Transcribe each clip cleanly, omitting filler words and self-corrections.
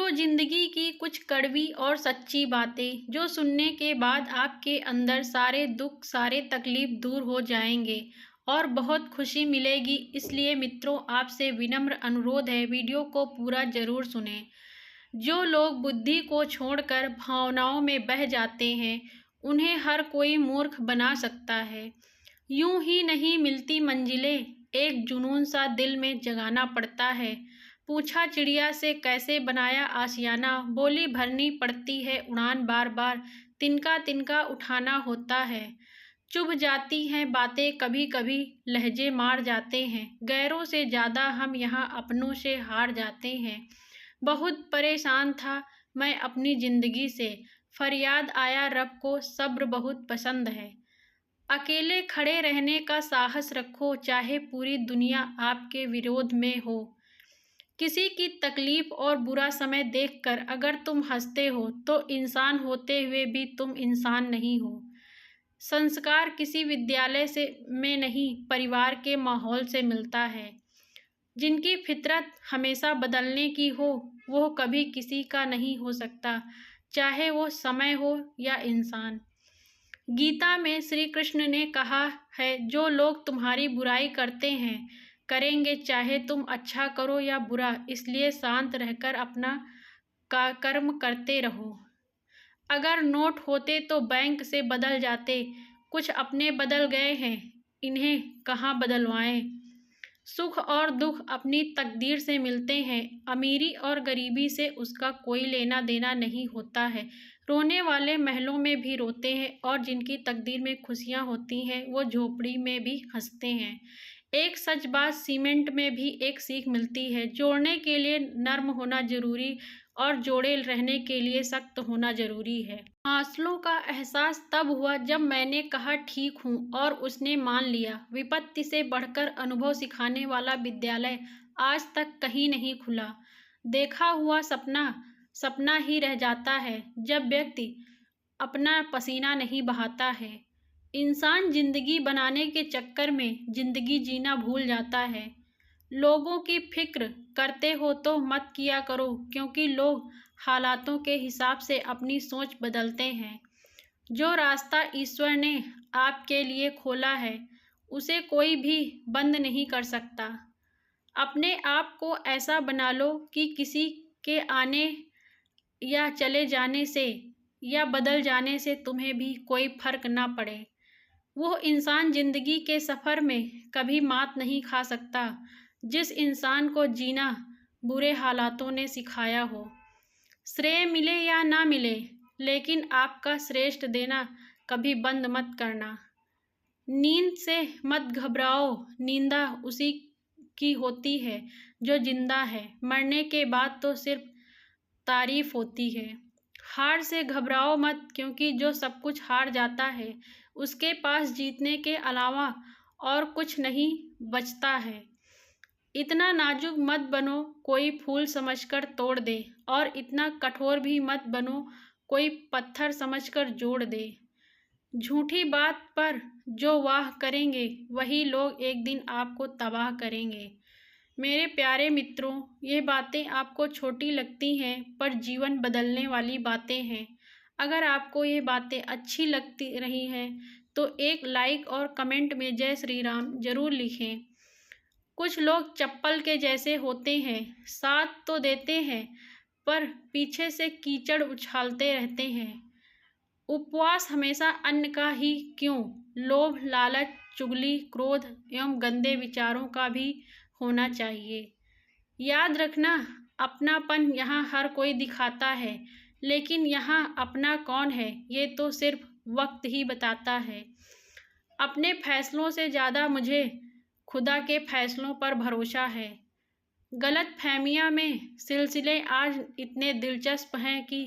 तो जिंदगी की कुछ कड़वी और सच्ची बातें जो सुनने के बाद आपके अंदर सारे दुख सारे तकलीफ दूर हो जाएंगे और बहुत खुशी मिलेगी। इसलिए मित्रों, आपसे विनम्र अनुरोध है, वीडियो को पूरा जरूर सुनें। जो लोग बुद्धि को छोड़कर भावनाओं में बह जाते हैं, उन्हें हर कोई मूर्ख बना सकता है। यूं ही नहीं मिलती मंजिलें, एक जुनून सा दिल में जगाना पड़ता है। पूछा चिड़िया से कैसे बनाया आशियाना, बोली भरनी पड़ती है उड़ान बार बार, तिनका तिनका उठाना होता है। चुभ जाती हैं बातें कभी कभी, लहजे मार जाते हैं। गैरों से ज़्यादा हम यहाँ अपनों से हार जाते हैं। बहुत परेशान था मैं अपनी ज़िंदगी से, फरियाद आया रब को, सब्र बहुत पसंद है। अकेले खड़े रहने का साहस रखो, चाहे पूरी दुनिया आपके विरोध में हो। किसी की तकलीफ और बुरा समय देखकर अगर तुम हंसते हो तो इंसान होते हुए भी तुम इंसान नहीं हो। संस्कार किसी विद्यालय से में नहीं, परिवार के माहौल से मिलता है। जिनकी फितरत हमेशा बदलने की हो, वो कभी किसी का नहीं हो सकता, चाहे वो समय हो या इंसान। गीता में श्री कृष्ण ने कहा है, जो लोग तुम्हारी बुराई करते हैं करेंगे, चाहे तुम अच्छा करो या बुरा, इसलिए शांत रहकर अपना कर्म करते रहो। अगर नोट होते तो बैंक से बदल जाते, कुछ अपने बदल गए हैं, इन्हें कहाँ बदलवाएं। सुख और दुख अपनी तकदीर से मिलते हैं, अमीरी और गरीबी से उसका कोई लेना देना नहीं होता है। रोने वाले महलों में भी रोते हैं और जिनकी तकदीर में खुशियां होती हैं वो झोपड़ी में भी हंसते हैं। एक सच बात सीमेंट में भी एक सीख मिलती है, जोड़ने के लिए नर्म होना जरूरी और जोड़े रहने के लिए सख्त होना जरूरी है। हासिलों का एहसास तब हुआ जब मैंने कहा ठीक हूँ और उसने मान लिया। विपत्ति से बढ़कर अनुभव सिखाने वाला विद्यालय आज तक कहीं नहीं खुला। देखा हुआ सपना सपना ही रह जाता है जब व्यक्ति अपना पसीना नहीं बहाता है। इंसान जिंदगी बनाने के चक्कर में जिंदगी जीना भूल जाता है। लोगों की फिक्र करते हो तो मत किया करो, क्योंकि लोग हालातों के हिसाब से अपनी सोच बदलते हैं। जो रास्ता ईश्वर ने आपके लिए खोला है उसे कोई भी बंद नहीं कर सकता। अपने आप को ऐसा बना लो कि किसी के आने या चले जाने से या बदल जाने से तुम्हें भी कोई फर्क ना पड़े। वो इंसान जिंदगी के सफ़र में कभी मात नहीं खा सकता जिस इंसान को जीना बुरे हालातों ने सिखाया हो। श्रेय मिले या ना मिले, लेकिन आपका श्रेष्ठ देना कभी बंद मत करना। नींद से मत घबराओ, नींदा उसी की होती है जो जिंदा है, मरने के बाद तो सिर्फ तारीफ होती है। हार से घबराओ मत, क्योंकि जो सब कुछ हार जाता है उसके पास जीतने के अलावा और कुछ नहीं बचता है। इतना नाजुक मत बनो कोई फूल समझकर तोड़ दे, और इतना कठोर भी मत बनो कोई पत्थर समझकर जोड़ दे। झूठी बात पर जो वाह करेंगे वही लोग एक दिन आपको तबाह करेंगे। मेरे प्यारे मित्रों, ये बातें आपको छोटी लगती हैं पर जीवन बदलने वाली बातें हैं। अगर आपको ये बातें अच्छी लगती रही हैं तो एक लाइक और कमेंट में जय श्री राम जरूर लिखें। कुछ लोग चप्पल के जैसे होते हैं, साथ तो देते हैं पर पीछे से कीचड़ उछालते रहते हैं। उपवास हमेशा अन्न का ही क्यों, लोभ लालच चुगली क्रोध एवं गंदे विचारों का भी होना चाहिए। याद रखना, अपनापन यहाँ हर कोई दिखाता है, लेकिन यहाँ अपना कौन है ये तो सिर्फ वक्त ही बताता है। अपने फैसलों से ज़्यादा मुझे खुदा के फैसलों पर भरोसा है। गलत फहमियाँ में सिलसिले आज इतने दिलचस्प हैं कि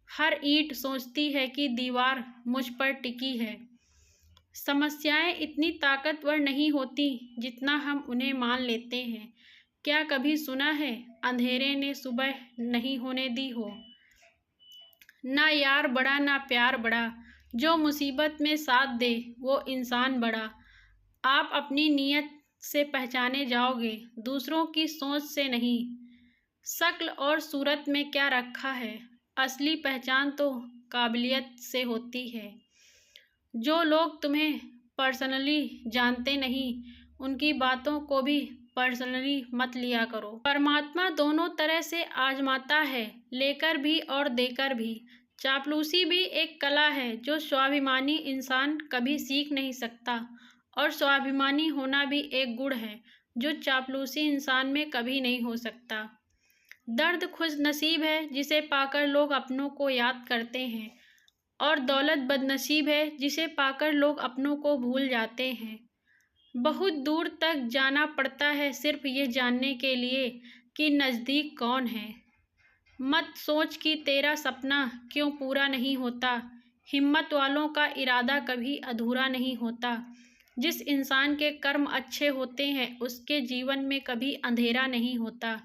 हर ईंट सोचती है कि दीवार मुझ पर टिकी है। समस्याएं इतनी ताकतवर नहीं होती जितना हम उन्हें मान लेते हैं। क्या कभी सुना है अंधेरे ने सुबह नहीं होने दी हो। ना यार बड़ा ना प्यार बड़ा, जो मुसीबत में साथ दे वो इंसान बड़ा। आप अपनी नीयत से पहचाने जाओगे, दूसरों की सोच से नहीं। शक्ल और सूरत में क्या रखा है, असली पहचान तो काबिलियत से होती है। जो लोग तुम्हें पर्सनली जानते नहीं, उनकी बातों को भी पर्सनली मत लिया करो। परमात्मा दोनों तरह से आजमाता है, लेकर भी और देकर भी। चापलूसी भी एक कला है जो स्वाभिमानी इंसान कभी सीख नहीं सकता, और स्वाभिमानी होना भी एक गुण है जो चापलूसी इंसान में कभी नहीं हो सकता। दर्द खुशनसीब है जिसे पाकर लोग अपनों को याद करते हैं, और दौलत बदनसीब है जिसे पाकर लोग अपनों को भूल जाते हैं। बहुत दूर तक जाना पड़ता है सिर्फ ये जानने के लिए कि नज़दीक कौन है। मत सोच कि तेरा सपना क्यों पूरा नहीं होता। हिम्मत वालों का इरादा कभी अधूरा नहीं होता। जिस इंसान के कर्म अच्छे होते हैं उसके जीवन में कभी अंधेरा नहीं होता।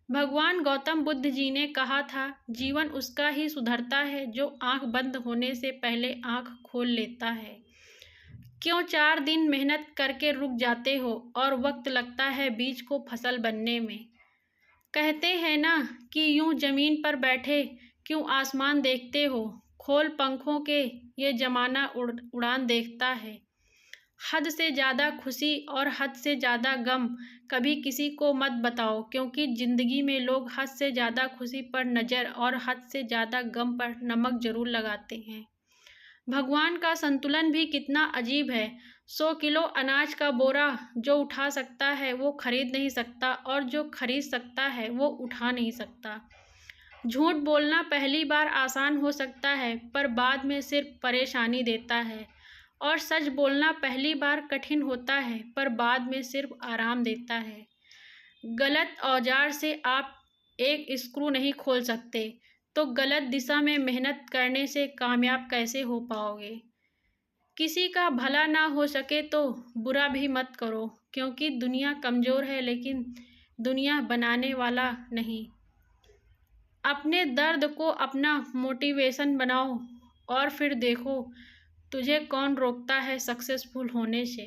भगवान गौतम बुद्ध जी ने कहा था, जीवन उसका ही सुधरता है जो आंख बंद होने से पहले आंख खोल लेता है। क्यों 4 दिन मेहनत करके रुक जाते हो और वक्त लगता है बीज को फसल बनने में। कहते हैं ना कि यूं जमीन पर बैठे क्यों आसमान देखते हो, खोल पंखों के ये जमाना उड़ान देखता है। हद से ज़्यादा खुशी और हद से ज़्यादा गम कभी किसी को मत बताओ, क्योंकि ज़िंदगी में लोग हद से ज़्यादा खुशी पर नज़र और हद से ज़्यादा गम पर नमक ज़रूर लगाते हैं। भगवान का संतुलन भी कितना अजीब है। 100 किलो अनाज का बोरा जो उठा सकता है वो खरीद नहीं सकता, और जो खरीद सकता है वो उठा नहीं सकता। झूठ बोलना पहली बार आसान हो सकता है पर बाद में सिर्फ परेशानी देता है, और सच बोलना पहली बार कठिन होता है पर बाद में सिर्फ आराम देता है। गलत औजार से आप एक स्क्रू नहीं खोल सकते, तो गलत दिशा में मेहनत करने से कामयाब कैसे हो पाओगे। किसी का भला ना हो सके तो बुरा भी मत करो, क्योंकि दुनिया कमज़ोर है लेकिन दुनिया बनाने वाला नहीं। अपने दर्द को अपना मोटिवेशन बनाओ और फिर देखो तुझे कौन रोकता है सक्सेसफुल होने से।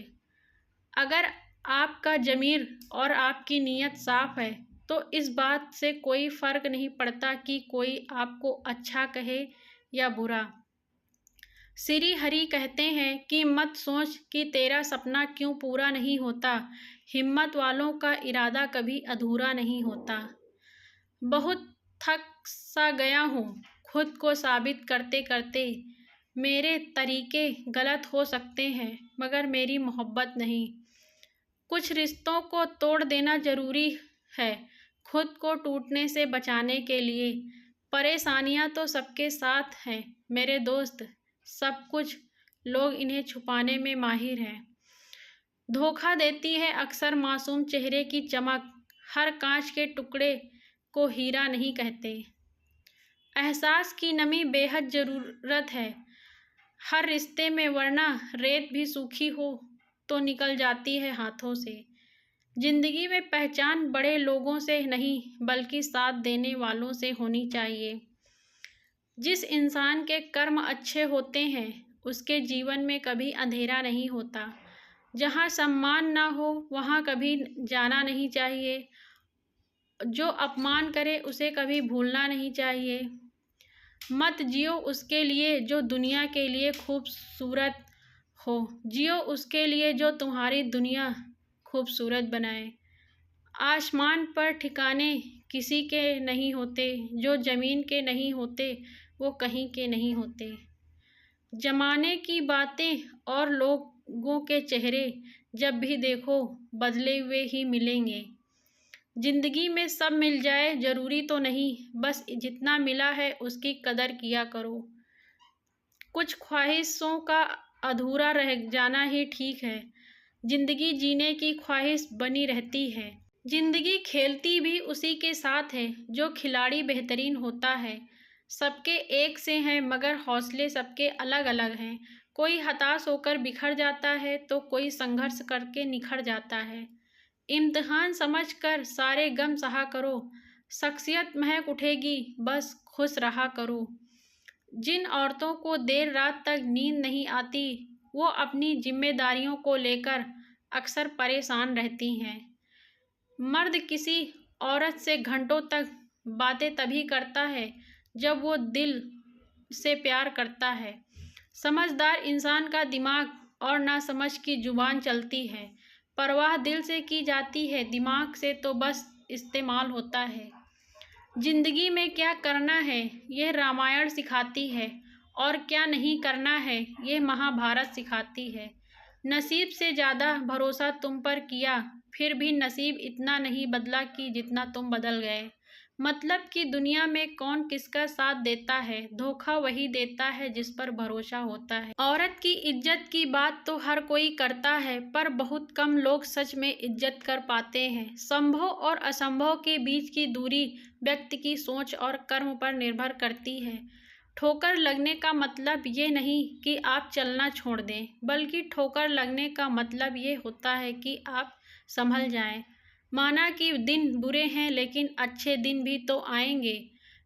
अगर आपका ज़मीर और आपकी नीयत साफ़ है तो इस बात से कोई फ़र्क नहीं पड़ता कि कोई आपको अच्छा कहे या बुरा। श्री हरि कहते हैं कि मत सोच कि तेरा सपना क्यों पूरा नहीं होता। हिम्मत वालों का इरादा कभी अधूरा नहीं होता। बहुत थक सा गया हूँ खुद को साबित करते करते। मेरे तरीके गलत हो सकते हैं मगर मेरी मोहब्बत नहीं। कुछ रिश्तों को तोड़ देना ज़रूरी है खुद को टूटने से बचाने के लिए। परेशानियां तो सबके साथ हैं मेरे दोस्त, सब कुछ लोग इन्हें छुपाने में माहिर हैं। धोखा देती है अक्सर मासूम चेहरे की चमक। हर कांच के टुकड़े को हीरा नहीं कहते। एहसास की नमी बेहद ज़रूरत है हर रिश्ते में, वरना रेत भी सूखी हो तो निकल जाती है हाथों से। जिंदगी में पहचान बड़े लोगों से नहीं बल्कि साथ देने वालों से होनी चाहिए। जिस इंसान के कर्म अच्छे होते हैं उसके जीवन में कभी अंधेरा नहीं होता। जहाँ सम्मान ना हो वहाँ कभी जाना नहीं चाहिए। जो अपमान करे उसे कभी भूलना नहीं चाहिए। मत जियो उसके लिए जो दुनिया के लिए खूबसूरत हो, जियो उसके लिए जो तुम्हारी दुनिया खूबसूरत बनाए। आसमान पर ठिकाने किसी के नहीं होते, जो ज़मीन के नहीं होते वो कहीं के नहीं होते। ज़माने की बातें और लोगों के चेहरे जब भी देखो बदले हुए ही मिलेंगे। ज़िंदगी में सब मिल जाए ज़रूरी तो नहीं, बस जितना मिला है उसकी कदर किया करो। कुछ ख्वाहिशों का अधूरा रह जाना ही ठीक है। ज़िंदगी जीने की ख्वाहिश बनी रहती है। ज़िंदगी खेलती भी उसी के साथ है जो खिलाड़ी बेहतरीन होता है। सबके एक से हैं मगर हौसले सबके अलग अलग हैं। कोई हताश होकर बिखर जाता है तो कोई संघर्ष करके निखर जाता है। इम्तिहान समझकर सारे गम सहा करो, शख्सियत महक उठेगी, बस खुश रहा करो। जिन औरतों को देर रात तक नींद नहीं आती वो अपनी जिम्मेदारियों को लेकर अक्सर परेशान रहती हैं। मर्द किसी औरत से घंटों तक बातें तभी करता है जब वो दिल से प्यार करता है। समझदार इंसान का दिमाग और नासमझ की जुबान चलती है। परवाह दिल से की जाती है, दिमाग से तो बस इस्तेमाल होता है। जिंदगी में क्या करना है यह रामायण सिखाती है, और क्या नहीं करना है यह महाभारत सिखाती है। नसीब से ज़्यादा भरोसा तुम पर किया, फिर भी नसीब इतना नहीं बदला कि जितना तुम बदल गए। मतलब कि दुनिया में कौन किसका साथ देता है, धोखा वही देता है जिस पर भरोसा होता है। औरत की इज्जत की बात तो हर कोई करता है, पर बहुत कम लोग सच में इज्जत कर पाते हैं। संभव और असंभव के बीच की दूरी व्यक्ति की सोच और कर्म पर निर्भर करती है। ठोकर लगने का मतलब ये नहीं कि आप चलना छोड़ दें, बल्कि ठोकर लगने का मतलब ये होता है कि आप संभल जाएं। माना कि दिन बुरे हैं, लेकिन अच्छे दिन भी तो आएंगे।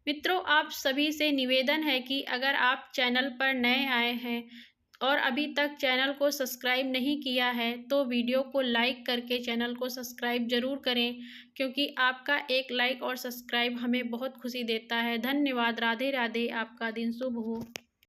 मित्रों, आप सभी से निवेदन है कि अगर आप चैनल पर नए आए हैं और अभी तक चैनल को सब्सक्राइब नहीं किया है, तो वीडियो को लाइक करके चैनल को सब्सक्राइब ज़रूर करें, क्योंकि आपका एक लाइक और सब्सक्राइब हमें बहुत खुशी देता है। धन्यवाद। राधे राधे। आपका दिन शुभ हो।